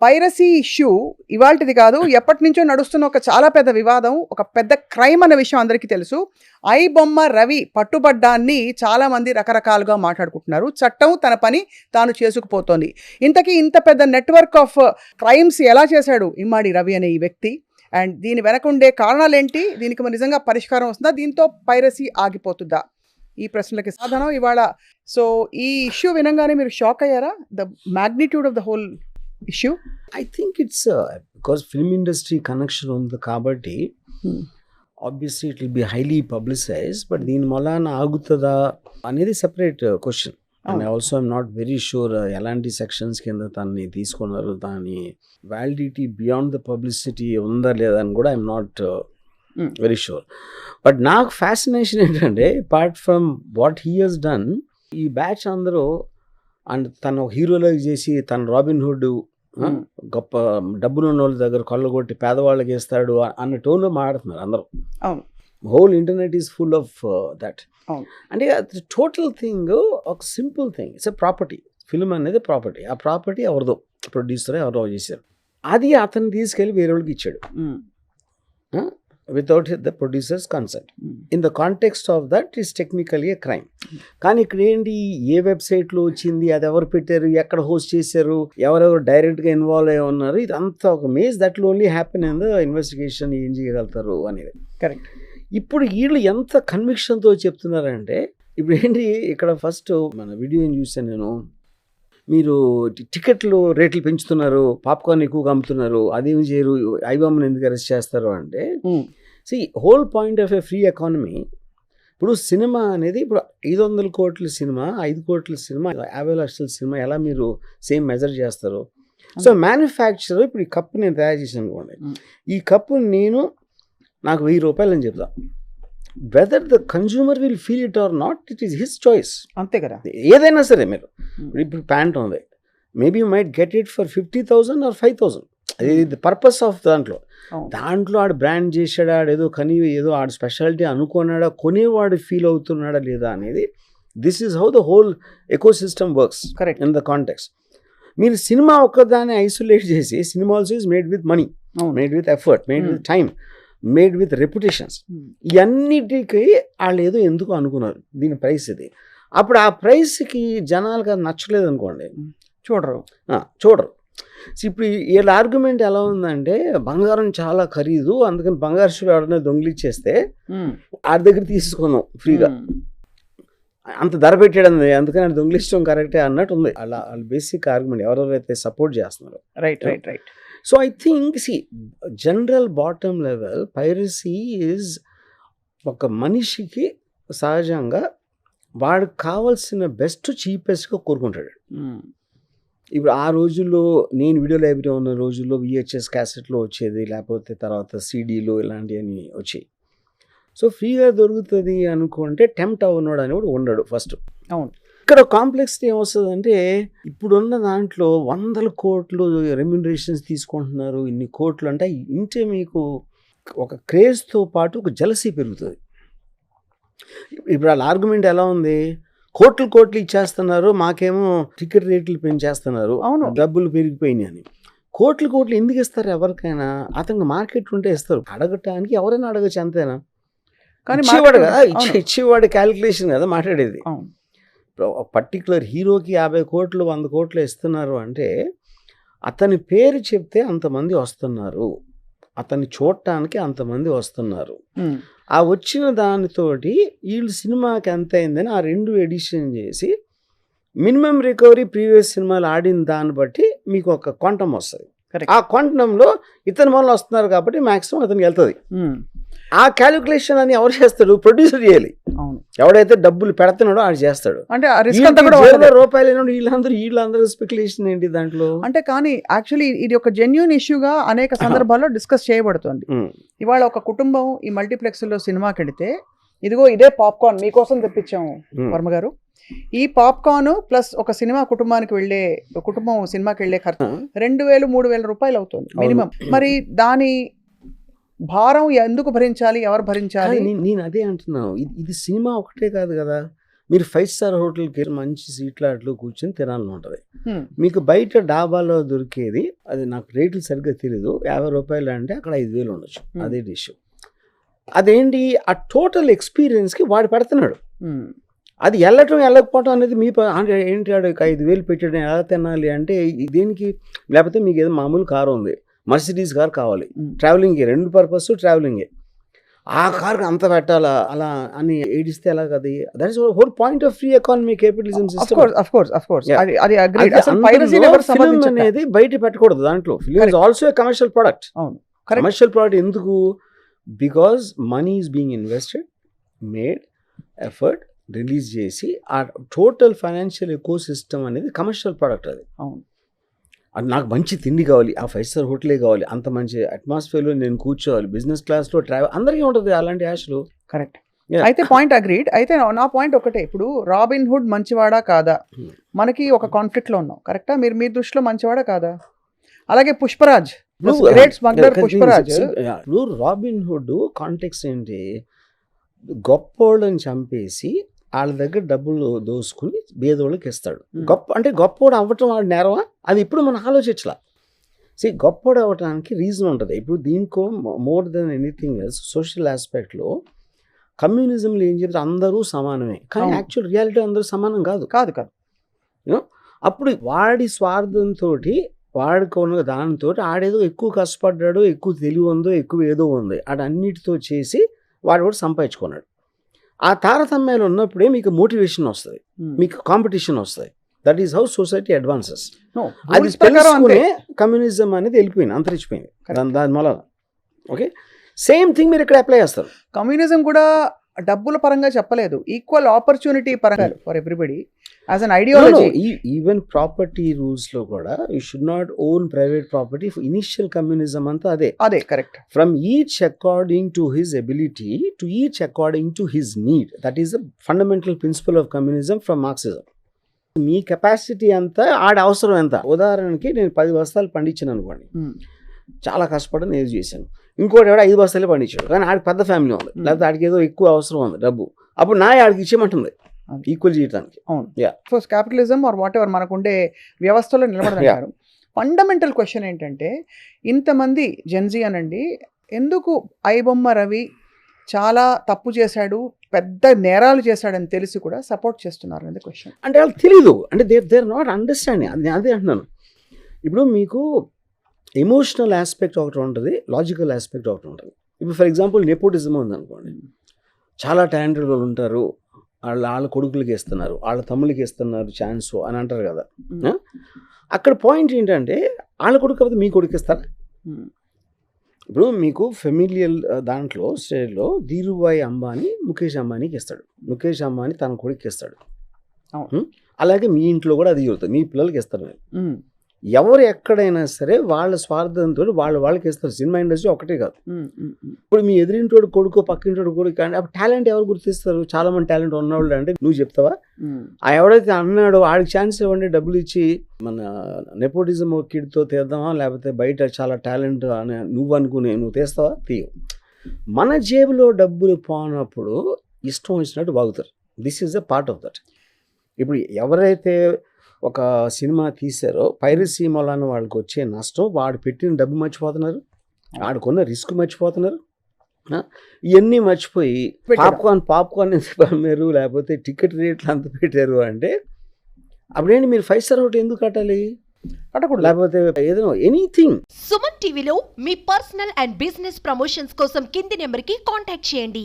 Piracy issue ఇవాల్టిది కాదు, ఎప్పటి నుంచో నడుస్తున్న ఒక చాలా పెద్ద వివాదం, ఒక పెద్ద క్రైమ్ అన్న విషయం అందరికీ తెలుసు. ఐబొమ్మ రవి పట్టుబడ్డాన్ని చాలామంది రకరకాలుగా మాట్లాడుకుంటున్నారు. చట్టం తన పని తాను చేసుకుపోతోంది. ఇంతకీ ఇంత పెద్ద నెట్వర్క్ ఆఫ్ క్రైమ్స్ ఎలా చేశాడు ఇమ్మాడి రవి అనే ఈ వ్యక్తి? అండ్ దీని వెనకుండే కారణాలేంటి? దీనికి మరి నిజంగా పరిష్కారం వస్తుందా? దీంతో పైరసీ ఆగిపోతుందా? ఈ ప్రశ్నలకి సమాధానం ఇవాళ. సో ఈ ఇష్యూ వినంగానే మీరు షాక్ అయ్యారా? The magnitude of the whole issue. I think it's because film industry connection ఉంది కాబట్టి obviously it will be highly publicized, but దీని వలన ఆగుతుందా అనేది separate question. And also I'm not very sure ఎలాంటి సెక్షన్స్ కింద తనని తీసుకున్నారు, దాని వ్యాలిడిటీ బియాండ్ ద పబ్లిసిటీ ఉందా లేదా అని కూడా I'm not very sure. But నాకు ఫ్యాసినేషన్ ఏంటంటే, apart from what he he's done, ఈ బ్యాచ్ అందరూ అండ్ తను హీరోలకు చేసి తన రాబిన్ హుడ్ గొప్ప డబ్బులు ఉన్న వాళ్ళ దగ్గర కొల్లగొట్టి పేదవాళ్ళకి ఇస్తాడు అన్న టోన్లో మాట్లాడుతున్నారు అందరూ. Whole internet is full of that. అంటే టోటల్ థింగ్ ఒక simple thing, it's a property. Film అనేది ప్రాపర్టీ. ఆ ప్రాపర్టీ ఎవరిదో, ప్రొడ్యూసర్ ఎవరో చేశారు, అది అతను తీసుకెళ్ళి వేరే వాళ్ళకి ఇచ్చాడు without the producers consent. In the context of that is technically A crime. కానీ ఇక్కడ ఏంటి, ఏ వెబ్సైట్లో వచ్చింది, అది ఎవరు పెట్టారు, ఎక్కడ హోస్ట్ చేశారు, ఎవరెవరు డైరెక్ట్గా ఇన్వాల్వ్ అయ్యి ఉన్నారు, ఇదంతా ఒక maze that will only happen in the investigation. ఏం చేయగలుగుతారు అనేది కరెక్ట్. ఇప్పుడు వీళ్ళు ఎంత కన్విక్షన్తో చెప్తున్నారంటే, ఇప్పుడు ఏంటి ఇక్కడ ఫస్ట్ మన వీడియో ఏం చూసాను నేను, మీరు టికెట్లు రేట్లు పెంచుతున్నారు, పాప్కార్న్ ఎక్కువగా అమ్ముతున్నారు, అదేమి చేయరు, ఐబొమ్మను ఎందుకు అరెస్ట్ చేస్తారు అంటే, see whole point of a free economy. ఇప్పుడు సినిమా అనేది, ఇప్పుడు 500 కోట్ల సినిమా, 5 కోట్ల సినిమా, 50 లక్షల సినిమా ఎలా మీరు సేమ్ మెజర్ చేస్తారు? సో మ్యానుఫ్యాక్చరర్ ఇప్పుడు ఈ కప్పు నేను తయారు చేసాను అనుకోండి, ఈ కప్పు నాకు 1000 రూపాయలు అని చెప్తా. Whether the consumer will feel it or not, it is his choice. అంతే కదా. ఏదైనా సరే మీరు ఇప్పుడు ప్యాంట్ ఉంది, maybe you might get it for 50,000 or 5,000. అది ది పర్పస్ ఆఫ్ దాంట్లో ఆడు బ్రాండ్ చేశాడా, ఆడేదో ఏదో ఆడు స్పెషాలిటీ అనుకున్నాడా, కొనేవాడు ఫీల్ అవుతున్నాడా లేదా అనేది, this is how the whole eco system works in the context. మీరు సినిమా ఒక్కదాన్ని ఐసోలేట్ చేసి, cinema also is made with money, made with effort, made with time, made with reputations. ఇవన్నిటికీ వాళ్ళు ఏదో ఎందుకు అనుకున్నారు, దీని ప్రైస్ ఇది. అప్పుడు ఆ ప్రైస్కి జనాలకు అది నచ్చలేదు అనుకోండి, చూడరు. ఇప్పుడు వీళ్ళ ఆర్గ్యుమెంట్ ఎలా ఉందంటే, బంగారం చాలా ఖరీదు, అందుకని బంగారు షూ ఎవరైనా దొంగిలిచ్చేస్తే ఆ దగ్గర తీసుకుందాం ఫ్రీగా, అంత ధర పెట్టాడు, అందుకని అది దొంగిలించడం కరెక్టే అన్నట్టు ఉంది. అలా వాళ్ళ బేసిక్ ఆర్గ్యుమెంట్ ఎవరెవరైతే సపోర్ట్ చేస్తున్నారు. Right. So I think, general bottom level, piracy is ఒక మనిషికి సహజంగా వాడికి కావాల్సిన బెస్ట్ చీపెస్ట్గా కోరుకుంటాడు. ఇప్పుడు ఆ రోజుల్లో, నేను వీడియో లైబ్రరీ ఉన్న రోజుల్లో VHS క్యాసెట్లో వచ్చేది, లేకపోతే తర్వాత CDలు ఇలాంటివన్నీ వచ్చాయి. సో ఫ్రీగా దొరుకుతుంది అనుకుంటే టెంప్ట్ అవునాడు అని కూడా ఉండడు ఫస్ట్. అవును. ఇక్కడ కాంప్లెక్సిటీ ఏమొస్తుందంటే, ఇప్పుడున్న దాంట్లో 100 కోట్లు రెమ్యునరేషన్స్ తీసుకుంటున్నారు, ఇన్ని కోట్లు అంటే ఇంటే మీకు ఒక క్రేజ్తో పాటు ఒక జలసీ పెరుగుతుంది. ఇప్పుడు వాళ్ళ ఆర్గ్యుమెంట్ ఎలా ఉంది, కోట్లు ఇచ్చేస్తున్నారు, మాకేమో టికెట్ రేట్లు పెంచేస్తున్నారు, డబ్బులు పెరిగిపోయినాయి అని. కోట్లు ఎందుకు ఇస్తారు ఎవరికైనా? అతనికి మార్కెట్ ఉంటే ఇస్తారు, అడగటానికి ఎవరైనా అడగచ్చు, అంతేనా? కానీ ఇచ్చేవాడు కదా, ఇచ్చేవాడు క్యాలిక్యులేషన్ కదా మాట్లాడేది. ఒక పర్టికులర్ హీరోకి 50 కోట్లు 100 కోట్లు ఇస్తున్నారు అంటే, అతని పేరు చెప్తే అంతమంది వస్తున్నారు, అతన్ని చూడటానికి అంతమంది వస్తున్నారు. ఆ వచ్చిన దానితోటి వీళ్ళు సినిమాకి ఎంత అయిందని ఆ 2 ఎడిషన్ చేసి మినిమం రికవరీ ప్రీవియస్ సినిమాలు ఆడిన దాన్ని బట్టి మీకు ఒక క్వాంటమ్ వస్తుంది. ఆ క్వాంటంలో ఇతని వల్ల వస్తున్నారు కాబట్టి మ్యాక్సిమం అతనికి వెళ్తుంది. ఆ క్యాలిక్యులేషన్ అని ఎవరు చేస్తాడు? ప్రొడ్యూసర్ చేయాలి. ఎవడైతే డబ్బులు పెడుతున్నాడో ఆడు చేస్తాడు. అంటే రూపాయలు వీళ్ళందరూ స్పెక్యులేషన్ ఏంటి దాంట్లో అంటే. కానీ యాక్చువల్లీ ఇది ఒక జెన్యూన్ ఇష్యూగా అనేక సందర్భాల్లో డిస్కస్ చేయబడుతుంది. ఇవాళ ఒక కుటుంబం ఈ మల్టీప్లెక్స్ లో సినిమాకి వెళితే, ఇదిగో ఇదే పాప్కార్న్ మీకోసం తెప్పించాము వర్మ గారు, ఈ పాప్కార్న్ ప్లస్ ఒక సినిమా కుటుంబం సినిమాకి వెళ్లే ఖర్చు 2,000-3,000 రూపాయలు అవుతుంది మినిమం. మరి దాని భారం ఎందుకు భరించాలి, ఎవరు భరించాలి? నేను అదే అంటున్నాను. ఇది సినిమా ఒకటే కాదు కదా, మీరు 5 స్టార్ హోటల్కి మంచి సీట్లాట్లు కూర్చొని తినాలని ఉంటుంది. హ్మ్. మీకు బయట డాబాలో దొరికేది అది నాకు రేట్లు సరిగ్గా తెలియదు, 50 రూపాయలు అంటే అక్కడ 5,000 ఉండొచ్చు అదే డిష్. అదేంటి ఆ టోటల్ ఎక్స్పీరియన్స్కి వాడు పెడుతున్నాడు. హ్మ్. అది వెళ్ళకపోవటం అనేది మీ అంటే ఏంటి ఆడు 5,000 పెట్టాడు ఎలా తినాలి అంటే దేనికి? లేకపోతే మీకు ఏదో మామూలు కారు ఉంది, మర్సిడీస్ కార్ కావాలి ట్రావెలింగ్కి, 2 పర్పస్ ట్రావెలింగే, ఆ కార్కి అంత పెట్టాలా అలా అని ఏడిస్తే ఎలా కదా? That is whole point of free economy capitalism system. అది agreed. అసలు piracy ని ఎవరు ఫిల్మ్ సమర్థించట్లే. అనేది బయట పెట్టకూడదు. దాంట్లో film is also a commercial product. అవును, correct. కమర్షియల్ ప్రోడక్ట్ ఎందుకు? Because money is being invested, made effort, release చేసి ఆ టోటల్ ఫైనాన్షియల్ ఎకో సిస్టమ్ అనేది కమర్షియల్ ప్రోడక్ట్. అది అవును. అది నాకు మంచి తిండి కావాలి, ఆ 5 స్టార్ హోటలే కావాలి, అంత మంచి అట్మాస్ఫియర్లో నేను కూర్చోవాలి, బిజినెస్ క్లాస్లో ట్రావెల్, అందరికీ ఉంటుంది అలాంటి ఆశలు. కరెక్ట్. అయితే పాయింట్ అగ్రీడ్. అయితే నా పాయింట్ ఒకటే, ఇప్పుడు రాబిన్ హుడ్ మంచివాడా కాదా, మనకి ఒక కాన్ఫ్లిక్ట్లో ఉన్నాం. కరెక్టా? మీరు మీ దృష్టిలో మంచివాడా కాదా? అలాగే పుష్పరాజ్, గ్రేట్ స్మగ్లర్ పుష్పరాజ్. ఇప్పుడు రాబిన్ హుడ్ కాంటెక్స్ట్ ఏంటి? గొప్పోళ్ళని చంపేసి వాళ్ళ దగ్గర డబ్బులు దోసుకుని బేదోళ్ళకి ఇస్తాడు. గొప్పోడు అవ్వటం వాడు నేరమా? అది ఇప్పుడు మనం ఆలోచించలా. గొప్పోడు అవ్వటానికి రీజన్ ఉంటుంది. ఇప్పుడు దీనికో more than anything else social ఆస్పెక్ట్లో కమ్యూనిజంలో ఏం చెప్తే అందరూ సమానమే, కానీ యాక్చువల్ రియాలిటీ అందరూ సమానం కాదు. అప్పుడు వాడి స్వార్థంతో వాడికి ఉన్న దానితో ఆడేదో ఎక్కువ కష్టపడ్డాడు, ఎక్కువ తెలివి ఉందో, ఎక్కువ ఏదో ఉంది, అన్నిటితో చేసి వాడు కూడా సంపాదించుకున్నాడు. ఆ తారతమ్యాలు ఉన్నప్పుడే మీకు మోటివేషన్ వస్తుంది, మీకు కాంపిటీషన్ వస్తుంది. That is how society advances. అది తెలుసుకునే కమ్యూనిజం అనేది వెళ్ళిపోయింది, అంతరించిపోయింది దాని వల్ల. ఓకే, సేమ్ థింగ్ మీరు ఇక్కడ అప్లై చేస్తారు. కమ్యూనిజం కూడా డబ్బుల పరంగా చెప్పలేదు, ఈక్వల్ ఆపర్చునిటీ పరంగా for everybody as an ideology. Even property rules లో కూడా you should not own private property. Initial communism అంతా అదే correct. From each according to his ability to each according to his need. That is the fundamental principal of communism from Marxism. Me capacity అంతా ఆడ అవసరం ఎంత. ఉదాహరణకి నేను 10 బస్తాలు పండించాను అనుకోండి, చాలా కష్టపడి నేను చేశాను. ఇంకోటి ఎవడో 5 బస్తాలే పండించాడు, కానీ ఆడికి పెద్ద ఫ్యామిలీ ఉంది, లేకపోతే ఆడికి ఏదో ఎక్కువ అవసరం ఉంది డబ్బు, అప్పుడు ఆడికి ఇచ్చేయమంటుంది ఈక్వల్ చేయడానికి. అవును, first capitalism or whatever మనకుండే వ్యవస్థలో నిలబడదంటారు. ఫండమెంటల్ క్వశ్చన్ ఏంటంటే, ఇంతమంది జెన్జీ అనండి, ఎందుకు ఐబొమ్మ రవి చాలా తప్పు చేశాడు, పెద్ద నేరాలు చేశాడని తెలిసి కూడా సపోర్ట్ చేస్తున్నారు అనేది క్వశ్చన్. అంటే వాళ్ళకి తెలీదు, అంటే దేర్ నాట్ అండర్స్టాండింగ్. అదే అంటున్నాను. ఇప్పుడు మీకు ఎమోషనల్ ఆస్పెక్ట్ ఒకటి ఉంటుంది, లాజికల్ ఆస్పెక్ట్ ఒకటి ఉంటుంది. ఇప్పుడు ఫర్ ఎగ్జాంపుల్ నెపోటిజం ఉందనుకోండి, చాలా టాలెంటెడ్ వాళ్ళు ఉంటారు, వాళ్ళ కొడుకులకి ఇస్తున్నారు, వాళ్ళ తమ్ముళ్ళకి ఇస్తున్నారు ఛాన్స్ అని అంటారు కదా. అక్కడ పాయింట్ ఏంటంటే, వాళ్ళ కొడుకు కాకపోతే మీ కొడుకు ఇస్తారా? ఇప్పుడు మీకు ఫెమిలియల్ దాంట్లో స్టేజ్లో ధీరుభాయ్ అంబానీ ముఖేష్ అంబానీకి ఇస్తాడు, ముఖేష్ అంబానీ తన కొడుకు ఇస్తాడు. అలాగే మీ ఇంట్లో కూడా అది జరుగుతుంది, మీ పిల్లలకి ఇస్తారు. ఎవరు ఎక్కడైనా సరే వాళ్ళ స్వార్థంతో వాళ్ళకి ఇస్తారు. సినిమా ఇండస్ట్రీ ఒకటే కాదు. ఇప్పుడు మీ ఎదురింటోడు కొడుకు, పక్కింటోడు కొడుకు, కానీ అప్పుడు టాలెంట్ ఎవరు గుర్తిస్తారు? చాలా మంది టాలెంట్ ఉన్నవాళ్ళు అంటే నువ్వు చెప్తావా? ఆ ఎవడైతే అన్నాడో వాడికి ఛాన్స్ ఇవ్వండి, డబ్బులు ఇచ్చి మన నెపోటిజం కిడ్తో తీద్దామా, లేకపోతే బయట చాలా టాలెంట్ అని నువ్వు తీస్తావా? తీయవు. మన జేబులో డబ్బులు పోనప్పుడు ఇష్టం వచ్చినట్టు బాగుతారు. This is a part of that. ఇప్పుడు ఎవరైతే ఒక సినిమా తీశారో పైరసీ మూలాన వాళ్ళకి వచ్చే నష్టం, వాడు పెట్టిన డబ్బు మర్చిపోతున్నారు, వాడుకున్న రిస్క్ మర్చిపోతున్నారు, ఇవన్నీ మర్చిపోయి పాప్కార్న్ ఎంత పమ్మారు, లేకపోతే టికెట్ రేట్లు అంత పెట్టారు అంటే అప్పుడేంటి మీరు 5 స్టార్ హోటల్ ఎందుకు కట్టాలి? కట్టకూడదు. లేకపోతే ఏదో ఎనీథింగ్. సుమన్ టీవీలో మీ పర్సనల్ అండ్ బిజినెస్ ప్రమోషన్స్ కోసం కింది నెంబర్కి కాంటాక్ట్ చేయండి.